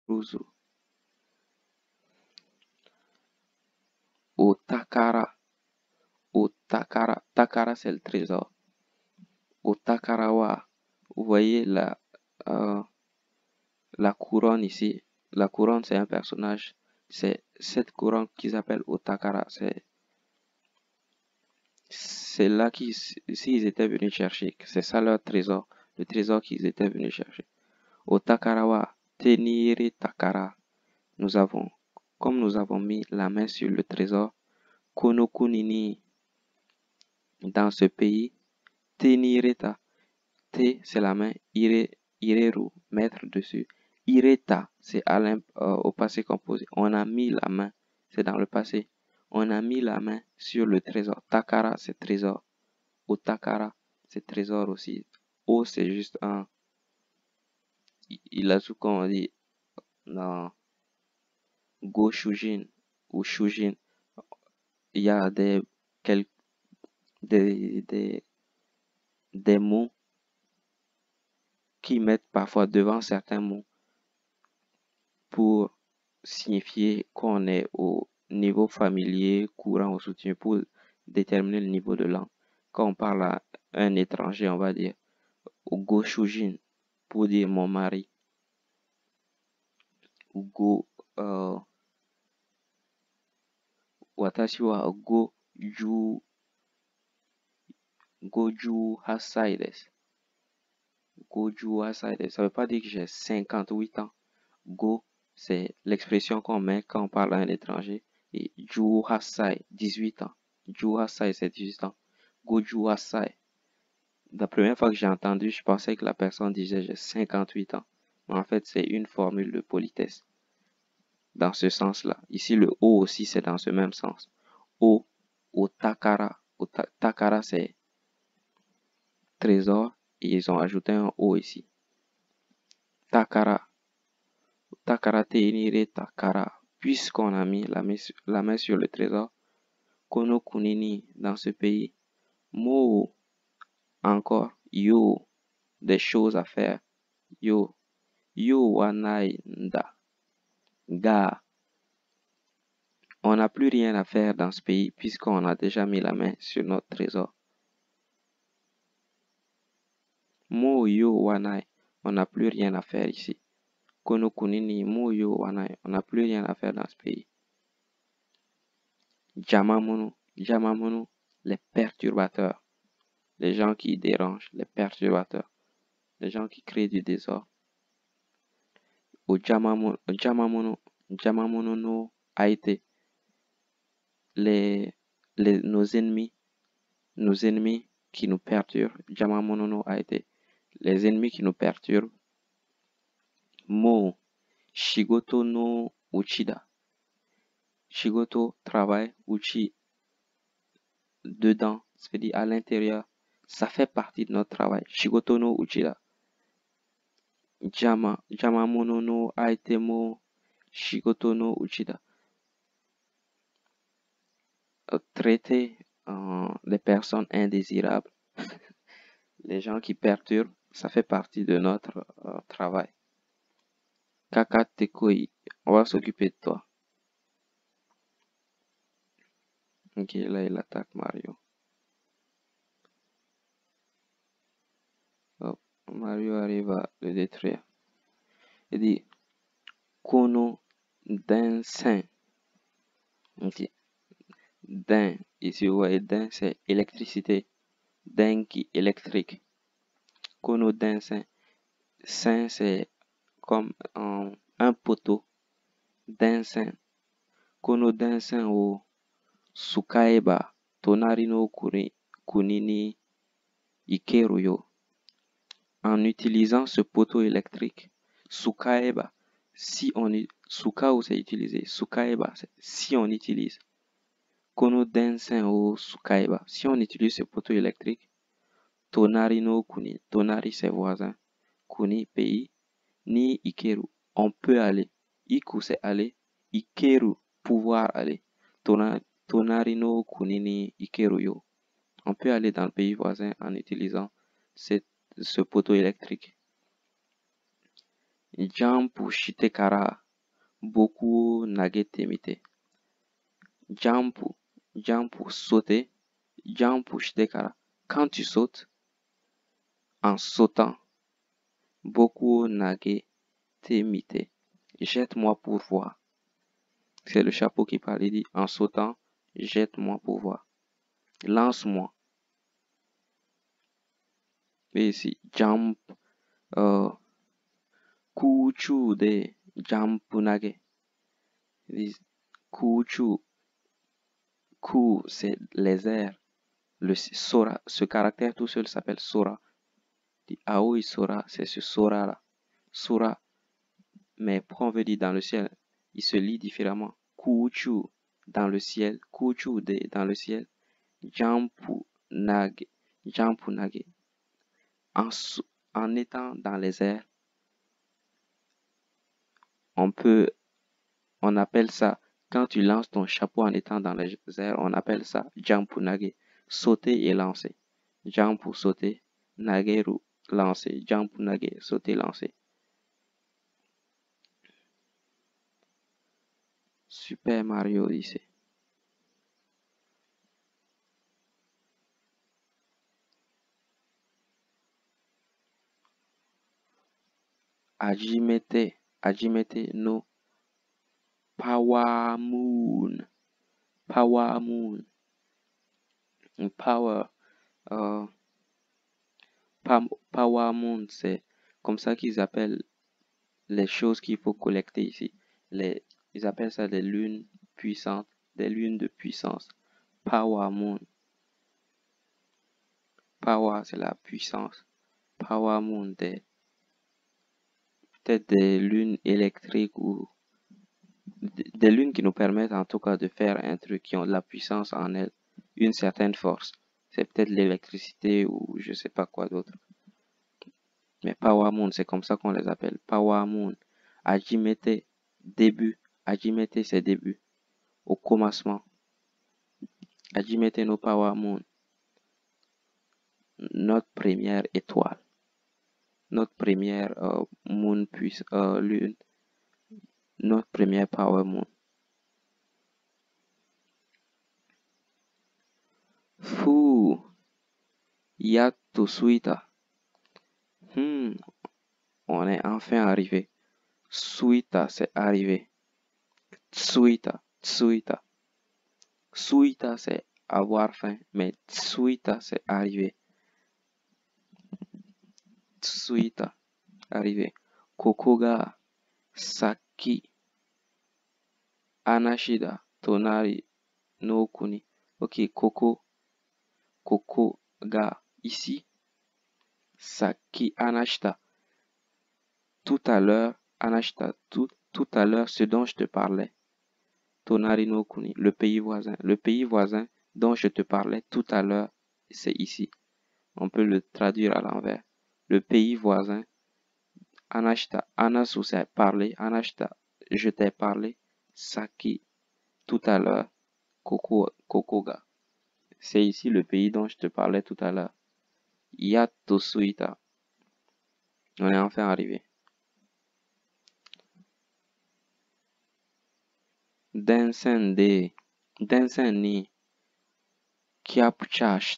Ruzu. Au Takara. Au Takara. Takara, c'est le trésor. Au Takarawa, vous voyez la couronne ici. La couronne, c'est un personnage. C'est cette couronne qu'ils appellent Otakara. C'est là s'ils étaient venus chercher. C'est ça leur trésor. Le trésor qu'ils étaient venus chercher. Otakarawa, Tenire Takara. Comme nous avons mis la main sur le trésor, Konokunini, dans ce pays, Tenireta. T, c'est la main. Ireru, mettre dessus. Ireta, c'est au passé composé. On a mis la main, c'est dans le passé. On a mis la main sur le trésor. Takara, c'est trésor. Otakara, c'est trésor aussi. O, c'est juste un. Il a tout comme on dit dans Go Shujin ou Shujin. Il y a des mots qui mettent parfois devant certains mots pour signifier qu'on est au niveau familier, courant ou soutenu pour déterminer le niveau de langue. Quand on parle à un étranger, on va dire Go Shujin pour dire mon mari. Go Watashi wa Goju Hasai desu. Goju Hasai desu. Ça veut pas dire que j'ai 58 ans. Go, c'est l'expression qu'on met quand on parle à un étranger. Et Ju Hasai, 18 ans. Ju Hasai, c'est 18 ans. Goju Hasai. La première fois que j'ai entendu, je pensais que la personne disait j'ai 58 ans. Mais en fait, c'est une formule de politesse. Dans ce sens-là. Ici, le O aussi, c'est dans ce même sens. O, Takara. Takara, c'est trésor. Et ils ont ajouté un O ici. Takara. Takara tenire Takara. Puisqu'on a mis la main sur le trésor. Kono Kunini, dans ce pays. Mo, encore. Yo, des choses à faire. Yo. Yo wanai nda. Ga. On n'a plus rien à faire dans ce pays puisqu'on a déjà mis la main sur notre trésor. Mo yo wanai. On n'a plus rien à faire ici. Kono kunini mo yo wanai. On n'a plus rien à faire dans ce pays. Jamamunu. Jamamunu. Les perturbateurs. Les gens qui dérangent. Les perturbateurs. Les gens qui créent du désordre. Au Jamamunu. Jamamunu no Haïti. Nos ennemis qui nous perturbent. Jamamunu no Haïti. Les ennemis qui nous perturbent. Mo, Shigoto no Uchida. Shigoto, travail, Uchi, dedans, c'est-à-dire à l'intérieur. Ça fait partie de notre travail. Shigoto no Uchida. Jamamono no Aitemo, Shigoto no Uchida. Traiter les personnes indésirables, les gens qui perturbent, ça fait partie de notre travail. Kakatekoi, on va s'occuper de toi. Ok, là il attaque Mario. Hop, Mario arrive à le détruire. Il dit Kono Densen. Ok. Den, ici vous voyez Den, c'est électricité. Denki, électrique. Kono Densen. Sen, c'est comme un poteau. Densen. Kono Densen o Sukaeba. Tonari no kunini ikeru yo. En utilisant ce poteau électrique, Sukaeba, Sukao c'est utilisé, Sukaeba, si on utilise. Kono Densen o Sukaeba, si on utilise ce poteau électrique, Tonari no Kuni, Tonari c'est voisin, Kuni pays, ni Ikeru, on peut aller. Iku c'est aller, Ikeru, pouvoir aller. Tonari no Kuni ni Ikeru yo. On peut aller dans le pays voisin en utilisant ce poteau électrique. Jampu shitekara boku nagetemite. Jampu sauter. Jampu shitekara. Quand tu sautes, en sautant, boku nagetemite. Jette-moi pour voir. C'est le chapeau qui parle. Il dit en sautant, jette-moi pour voir. Lance-moi. Et ici, jump, kuchu de jampunage. Kuchu, ku, c'est les airs. Le sora, ce caractère tout seul s'appelle sora. Aoi sora, c'est ce sora là. Sora, mais pourquoi on veut dire dans le ciel? Il se lit différemment. Kuchu, dans le ciel. Kuchu de, dans le ciel. Jampunage. Jampunage. En étant dans les airs, on appelle ça, quand tu lances ton chapeau en étant dans les airs, on appelle ça jampunage, sauter et lancer. Jampu sauter, nageru lancer, jampunage sauter lancer. Super Mario Odyssey. Hajimete no Power Moon. Power Moon. Power. Power Moon, c'est comme ça qu'ils appellent les choses qu'il faut collecter ici. Ils appellent ça des lunes puissantes, des lunes de puissance. Power Moon. Power, c'est la puissance. Power Moon, peut-être des lunes électriques ou des lunes qui nous permettent en tout cas de faire un truc qui ont de la puissance en elles, une certaine force. C'est peut-être l'électricité ou je sais pas quoi d'autre. Mais Power Moon, c'est comme ça qu'on les appelle. Power Moon. Hajimete, début. Hajimete, c'est début. Au commencement. Hajimete no Power Moon. Notre première étoile. Notre première moon lune. Notre première Power Moon. Fou. Yato Suita. On est enfin arrivé. Suita, c'est arrivé. Tsuita, tsuita. Suita, c'est avoir faim, mais tsuita, c'est arrivé. Tsuita, arrivé. Kokoga, saki. Anashida, tonari, no kuni. Ok, koko ga, ici. Saki, anashita. Tout à l'heure, anashita, tout à l'heure, ce dont je te parlais. Tonari no kuni, le pays voisin. Le pays voisin dont je te parlais tout à l'heure, c'est ici. On peut le traduire à l'envers. Le pays voisin. Anashita, anasu c'est parler. Anashita, je t'ai parlé. Saki, tout à l'heure. Kokoga. C'est ici le pays dont je te parlais tout à l'heure. Yato suita. On est enfin arrivé. Densen ni. Kyapchash